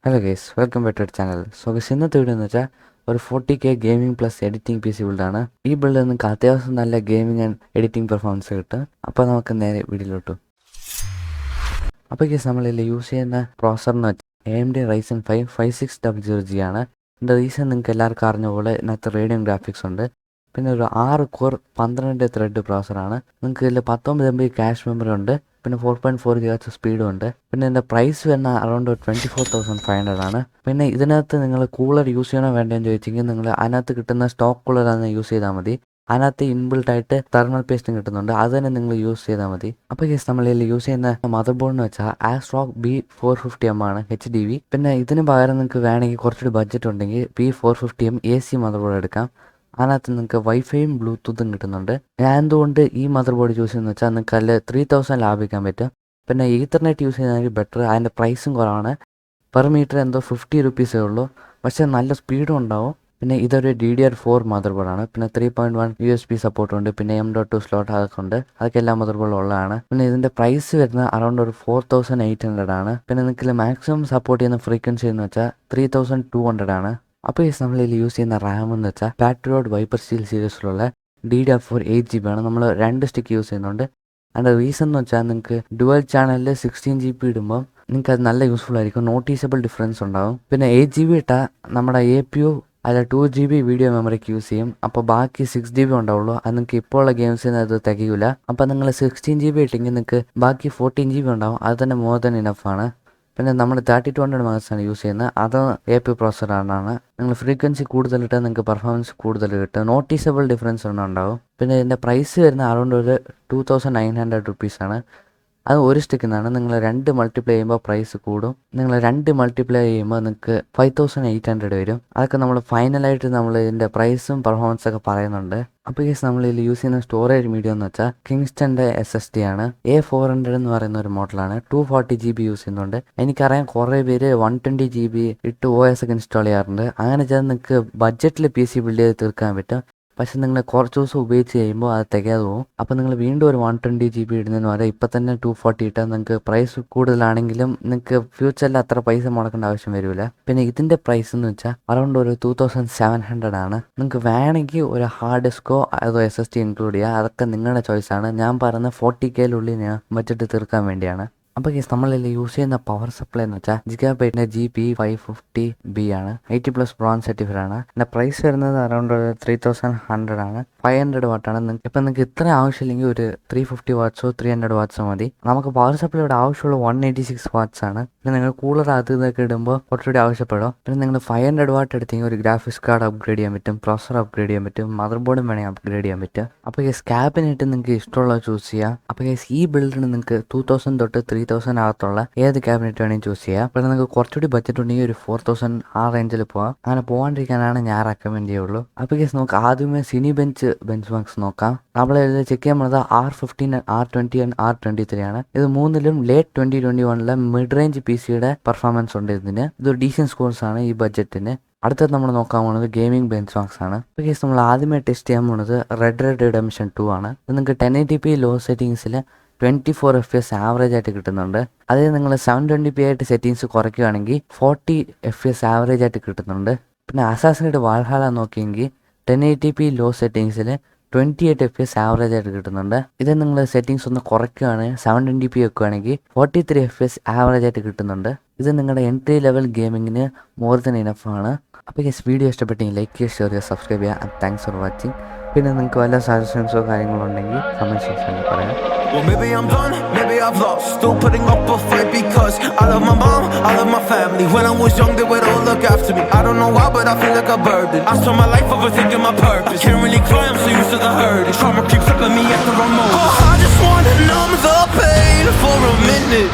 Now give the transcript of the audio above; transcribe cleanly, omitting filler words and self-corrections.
Hello guys, welcome back to channel. So guys, ഇന്നത്തെ video എന്ന് വെച്ചാൽ ഒരു 40K gaming plus editing PC ബിൽഡാണ്. ഈ ബിൽഡ് നിങ്ങൾക്ക് അത്യാവശ്യം നല്ല ഗെയിമിംഗ് ആൻഡ് എഡിറ്റിംഗ് പെർഫോമൻസ് കിട്ടും. അപ്പോൾ നമുക്ക് നേരെ വീഡിയോയിലോട്ടു. അപ്പോൾ ഗൈസ്, നമ്മളിൽ യൂസ് ചെയ്യുന്ന പ്രോസറിന് വെച്ചാൽ AMD Ryzen 5 5600G ആണ്. ഇതിൻ്റെ റീസൺ നിങ്ങൾക്ക് എല്ലാവർക്കും അറിഞ്ഞ പോലെ ഇതിനകത്ത് റേഡിയം ഗ്രാഫിക്സ് ഉണ്ട്. പിന്നെ ഒരു 6 കോർ 12 ത്രെഡ് പ്രോസറാണ്. നിങ്ങൾക്ക് ഇതിൽ 19 MB ക്യാഷ് മെമ്മറി ഉണ്ട്. പിന്നെ 4.4 GHz സ്പീഡും ഉണ്ട്. പിന്നെ ഇതിൻ്റെ പ്രൈസ് വരുന്ന അറൗണ്ട് 24,500 ആണ്. പിന്നെ ഇതിനകത്ത് നിങ്ങൾ കൂളർ യൂസ് ചെയ്യണോ വേണ്ടതെന്ന് ചോദിച്ചെങ്കിൽ നിങ്ങൾ അതിനകത്ത് കിട്ടുന്ന സ്റ്റോക്ക് കൂളറാണ് യൂസ് ചെയ്താൽ മതി. അതിനകത്ത് ഇൻബിൽട്ട് ആയിട്ട് തെർമൽ പേസ്റ്റും കിട്ടുന്നുണ്ട്, അത് തന്നെ നിങ്ങൾ യൂസ് ചെയ്താൽ മതി. അപ്പോൾ കേസ് നമ്മളിൽ യൂസ് ചെയ്യുന്ന മദർ ബോർഡ് എന്ന് വെച്ചാൽ ASRock B450M ആണ് HDV. പിന്നെ ഇതിന് പകരം നിങ്ങൾക്ക് വേണമെങ്കിൽ കുറച്ചുകൂടി ബഡ്ജറ്റ് ഉണ്ടെങ്കിൽ B450M AC മദർ ബോർഡ് എടുക്കാം. അതിനകത്ത് നിങ്ങൾക്ക് വൈഫൈയും ബ്ലൂടൂത്തും കിട്ടുന്നുണ്ട്. ഞാൻ എന്തുകൊണ്ട് ഈ മദർ ബോർഡ് യൂസ് ചെയ്യുന്നത് വെച്ചാൽ നിങ്ങൾക്ക് അതിൽ 3000 ലാഭിക്കാൻ പറ്റും. പിന്നെ ഈത്തർനെറ്റ് യൂസ് ചെയ്യുന്നതിന് ബെറ്റർ, അതിൻ്റെ പ്രൈസും കുറവാണ്. പെർ മീറ്റർ എന്തോ 50 രൂപീസേ ഉള്ളൂ, പക്ഷേ നല്ല സ്പീഡും ഉണ്ടാവും. പിന്നെ ഇതൊരു DDR4 മദർ ബോർഡാണ്. പിന്നെ 3.1 USB സപ്പോർട്ടുണ്ട്. പിന്നെ M.2 സ്ലോട്ട് അതൊക്കെ ഉണ്ട്. അതൊക്കെ എല്ലാ മദർ ബോർഡിലും ഉള്ളതാണ്. പിന്നെ ഇതിൻ്റെ പ്രൈസ് വരുന്നത് അറൗണ്ട് 4800 ആണ്. പിന്നെ നിങ്ങൾക്ക് മാക്സിമം സപ്പോർട്ട് ചെയ്യുന്ന ഫ്രീക്വൻസി എന്ന് വെച്ചാൽ 3200 ആണ്. അപ്പോൾ ഈ നമ്മളിൽ യൂസ് ചെയ്യുന്ന റാം എന്ന് വെച്ചാൽ patriot wiper steel സീരീസിലുള്ള DDR4 8GB ആണ്. നമ്മൾ 2 സ്റ്റിക്ക് യൂസ് ചെയ്യുന്നുണ്ട്. അതിൻ്റെ റീസൺ എന്ന് വെച്ചാൽ നിങ്ങൾക്ക് ഡുവൽ ചാനലിൽ 16GB ഇടുമ്പോൾ നിങ്ങൾക്ക് അത് നല്ല യൂസ്ഫുൾ ആയിരിക്കും. നോട്ടീസബിൾ ഡിഫറൻസ് ഉണ്ടാകും. പിന്നെ 8GB ഇട്ടാൽ നമ്മുടെ APU അല്ല 2GB വീഡിയോ മെമ്മറിക്ക് യൂസ് ചെയ്യും. അപ്പോൾ ബാക്കി 6GB ഉണ്ടാവുള്ളൂ. അത് നിങ്ങൾക്ക് ഇപ്പോൾ ഉള്ള ഗെയിംസിന് അത് തികയില്ല. അപ്പോൾ നിങ്ങൾ 16GB ഇട്ടെങ്കിൽ നിങ്ങൾക്ക് ബാക്കി 14GB ഉണ്ടാവും. അത് തന്നെ മോർ ദൻ ഇനഫ് ആണ്. പിന്നെ നമ്മൾ 3200 MHz ആണ് യൂസ് ചെയ്യുന്നത്. അത് APU പ്രോസറാണ്. നിങ്ങൾ ഫ്രീക്വൻസി കൂടുതലിട്ടാൽ നിങ്ങൾക്ക് പെർഫോമൻസ് കൂടുതൽ കിട്ടും. നോട്ടീസബിൾ ഡിഫറൻസ് ഒന്നും ഉണ്ടാവും. പിന്നെ ഇതിൻ്റെ പ്രൈസ് വരുന്ന അറൗണ്ട് 2900 രൂപീസാണ്. അത് ഒരു സ്റ്റിക്കിൽ നിന്നാണ്. നിങ്ങൾ 2 മൾട്ടിപ്ലൈ ചെയ്യുമ്പോൾ പ്രൈസ് കൂടും. നിങ്ങൾ 2 മൾട്ടിപ്ലൈ ചെയ്യുമ്പോൾ നിങ്ങൾക്ക് 5800 വരും. അതൊക്കെ നമ്മൾ ഫൈനലായിട്ട് നമ്മൾ ഇതിൻ്റെ പ്രൈസും പെർഫോമൻസൊക്കെ പറയുന്നുണ്ട്. അപ്പോൾ കേസ് നമ്മളിൽ യൂസ് ചെയ്യുന്ന സ്റ്റോറേജ് മീഡിയം എന്ന് വെച്ചാൽ കിങ്സ്റ്റൻ്റെ SSD ആണ്. A400 എന്ന് പറയുന്ന ഒരു മോഡലാണ്. 240GB യൂസ് ചെയ്യുന്നുണ്ട്. എനിക്കറിയാം കുറേ പേര് 120GB ഇട്ട് OS ഒക്കെ ഇൻസ്റ്റാൾ ചെയ്യാറുണ്ട്. അങ്ങനെ ചെയ്താൽ നിങ്ങൾക്ക് ബഡ്ജറ്റിൽ PC ബിൽഡ് ചെയ്ത് തീർക്കാൻ പറ്റും. പക്ഷെ നിങ്ങൾ കുറച്ച് ദിവസം ഉപയോഗിച്ച് കഴിയുമ്പോൾ അത് തികയാതെ പോകും. അപ്പോൾ നിങ്ങൾ വീണ്ടും ഒരു 120GB ഇടുന്നതെന്ന് പറയാം ഇപ്പം തന്നെ 240 ഇട്ടാൽ നിങ്ങൾക്ക് പ്രൈസ് കൂടുതലാണെങ്കിലും നിങ്ങൾക്ക് ഫ്യൂച്ചറിൽ അത്ര പൈസ മുടക്കേണ്ട ആവശ്യം വരില്ല. പിന്നെ ഇതിൻ്റെ പ്രൈസ് എന്ന് വെച്ചാൽ അറൗണ്ട് 2700 ആണ്. നിങ്ങൾക്ക് വേണമെങ്കിൽ ഒരു ഹാർഡ് ഡിസ്കോ അതോ SSD ഇൻക്ലൂഡ് ചെയ്യുക. അതൊക്കെ നിങ്ങളുടെ ചോയ്സാണ്. ഞാൻ പറയുന്ന 40K'ലുള്ളിൽ ഞാൻ ബഡ്ജറ്റ് തീർക്കാൻ വേണ്ടിയാണ്. അപ്പോൾ കേസ് നമ്മളിൽ യൂസ് ചെയ്യുന്ന പവർ സപ്ലൈ എന്ന് വെച്ചാൽ GB GP550B ആണ്. 80+ ബ്രോൺസ് സർട്ടിഫൈഡ് ആണ്. എൻ്റെ പ്രൈസ് വരുന്നത് അറൗണ്ട് 3100 ആണ്. 500 വാട്ടാണ്. ഇപ്പം നിങ്ങൾക്ക് ഇത്ര ആവശ്യമില്ലെങ്കിൽ ഒരു 350 വാട്ട്സോ 300 വാട്ട്സോ മതി. നമുക്ക് പവർ സപ്ലൈയുടെ ആവശ്യമുള്ള 186 വാട്ട്സ് ആണ്. പിന്നെ നിങ്ങൾ കൂളർ അത് ഇതൊക്കെ ഇടുമ്പോൾ കുറച്ചുകൂടി ആവശ്യപ്പെടും. പിന്നെ നിങ്ങൾ 500 വാട്ട് എടുത്തെങ്കിൽ ഒരു ഗ്രാഫിക്സ് കാർഡ് അപ്ഗ്രേഡ് ചെയ്യാൻ പറ്റും, പ്രോസർ അപ്ഗ്രേഡ് ചെയ്യാൻ പറ്റും, മദർ ബോർഡും വേണമെങ്കിൽ അപ്ഗ്രേഡ് ചെയ്യാൻ പറ്റും. അപ്പോൾ കേസ് ക്യാബിനായിട്ട് നിങ്ങൾക്ക് ഇഷ്ടമുള്ളത് ചൂസ് ചെയ്യാം. അപ്പോൾ കേസ് ഈ ബിൽഡിന് നിങ്ങൾക്ക് 2000 തൊട്ട് 3000 അകത്തുള്ള ഏത് ക്യാബിനറ്റ് വേണമെങ്കിൽ ചൂസ് ചെയ്യാം. അപ്പോൾ നിങ്ങൾക്ക് കുറച്ചുകൂടി ബഡ്ജറ്റ് ഉണ്ടെങ്കിൽ ഒരു 4000 ആ റേഞ്ചിൽ പോകാം. അങ്ങനെ പോകാണ്ടിരിക്കാനാണ് ഞാൻ റെക്കമെൻഡ് ചെയ്യുള്ളൂ. അപ്പോൾ കേസ് നമുക്ക് ആദ്യമേ സിനി ബെഞ്ച് മാർക്സ് നോക്കാം. നമ്മൾ ചെക്ക് ചെയ്യാൻ പോകുന്നത് R15, R20 ആൻഡ് R23 ആണ്. ഇത് മൂന്നിലും ലേറ്റ് 2021 മിഡ് റേഞ്ച് PCയുടെ പെർഫോമൻസ് ഉണ്ട്. ഇതൊരു ഡീസൻറ്റ് സ്കോർസ് ആണ് ഈ ബഡ്ജറ്റിന്. അടുത്തത് നമ്മൾ നോക്കാൻ പോകുന്നത് ഗെയിമിംഗ് ബെഞ്ച് മാർക്സ് ആണ്. ഇപ്പോൾ കേസ് നമ്മൾ ആദ്യമേ ടെസ്റ്റ് ചെയ്യാൻ പോകുന്നത് Red Dead Redemption 2 ആണ്. ഇത് നിങ്ങൾക്ക് 1080p ലോ സെറ്റിങ്സിൽ 24 FPS ആവറേജ് ആയിട്ട് കിട്ടുന്നുണ്ട്. അതേ നിങ്ങൾ 720p ആയിട്ട് സെറ്റിങ്സ് കുറയ്ക്കുകയാണെങ്കിൽ 40 FPS ആവറേജ് ആയിട്ട് കിട്ടുന്നുണ്ട്. പിന്നെ അസാസിൻ ക്രീഡ് വാൽഹാല നോക്കിയെങ്കിൽ 1080p ലോ സെറ്റിങ്സിൽ 28 FPS ആവറേജ് ആയിട്ട് കിട്ടുന്നുണ്ട്. ഇത് നിങ്ങൾ സെറ്റിങ്സ് ഒന്ന് കുറയ്ക്കുകയാണെങ്കിൽ 720p വെക്കുകയാണെങ്കിൽ 43 FPS ആവറേജ് ആയിട്ട് കിട്ടുന്നുണ്ട്. ഇത് നിങ്ങളുടെ എൻട്രി ലെവൽ ഗെയിമിങ്ങിന് മോർ ദൻ ഇനഫ് ആണ്. അപ്പോൾ ഈ വീഡിയോ ഇഷ്ടപ്പെട്ടെങ്കിൽ ലൈക്ക് ചെയ്യുക, ഷെയർ ചെയ്യുക, സബ്സ്ക്രൈബ് ചെയ്യുക. And thanks for watching. പിന്നെ നിങ്ങൾക്ക് വല്ല സജഷൻസോ കാര്യങ്ങളോ ഉണ്ടെങ്കിൽ കമൻറ്റ് സെക്ഷനിൽ പറയാം. Well, maybe I'm done, maybe I've lost. Still putting up a fight because I love my mom, I love my family. When I was young, they would all look after me. I don't know why, but I feel like a burden. I spent my life overthinking my purpose. I can't really cry, I'm so used to the hurt. Trauma keeps up at me after I'm over. Oh, I just wanna numb the pain for a minute.